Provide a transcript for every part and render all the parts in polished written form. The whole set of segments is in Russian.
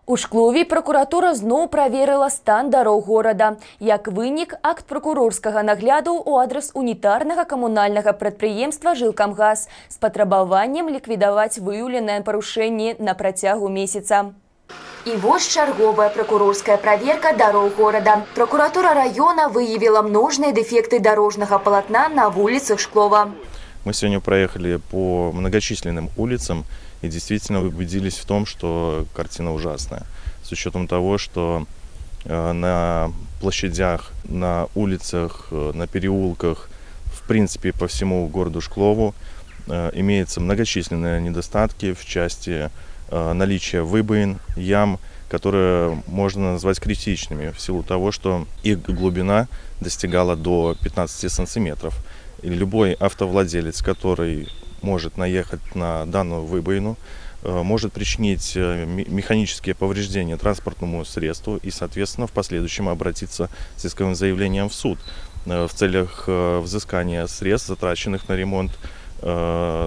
У Шклові прокуратура зноў праверыла стан дарог горада. Як вынік, акт прокурорскага нагляду у адрес унітарнага камунальнага прадпрыемства «Жилкомгаз» з патрабаваннем ліквідаваць выяўленыя парушэнні на працягу месяца. И вот чарговая прокурорская проверка дорог города. Прокуратура района выявила множные дефекты дорожного полотна на улицах Шклова. Мы сегодня проехали по многочисленным улицам и действительно убедились в том, что картина ужасная. С учетом того, что на площадях, на улицах, на переулках, в принципе по всему городу Шклову имеются многочисленные недостатки в части наличия выбоин, ям, которые можно назвать критичными в силу того, что их глубина достигала до 15 сантиметров. И любой автовладелец, который может наехать на данную выбоину, может причинить механические повреждения транспортному средству и, соответственно, в последующем обратиться с исковым заявлением в суд в целях взыскания средств, затраченных на ремонт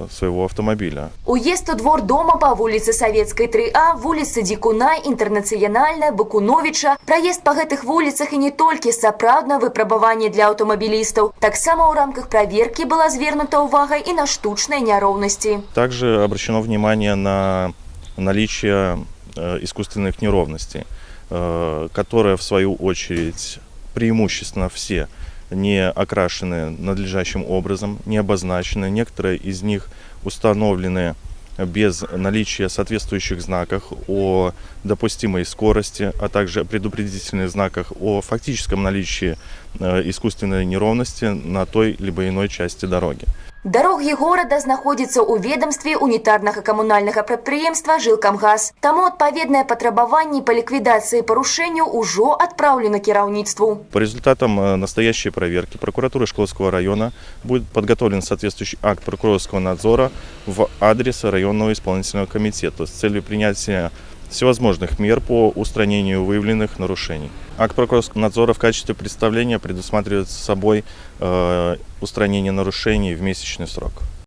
своего автомобиля. Уезд у двор дома по улице Советской 3А, улице Дикуна, Интернациональная, Бакуновича. Проезд по гэтых улицах и не только сапраўдна выпрабаванне для автомобилистов. Так само в рамках проверки была звернута увага и на штучные неровности. Также обращено внимание на наличие искусственных неровностей, которые в свою очередь преимущественно все не окрашены надлежащим образом, не обозначены. Некоторые из них установлены без наличия соответствующих знаков о допустимой скорости, а также предупредительных знаках о фактическом наличии искусственной неровности на той либо иной части дороги. Дороги города находятся у ведомстве унітарнага камунальнага прадпрыемства «Жилкомгаз». Таму адпаведнае патрабаванне по ликвидации парушэнняў ужо адпраўлена кіраўніцтву. По результатам настоящей проверки прокуратуры Шкловского района будет подготовлен соответствующий акт прокурорского надзора в адрес районного исполнительного комитета с целью принятия всевозможных мер по устранению выявленных нарушений. Акт прокурорского надзора в качестве представления предусматривает собой устранение нарушений в месячный срок.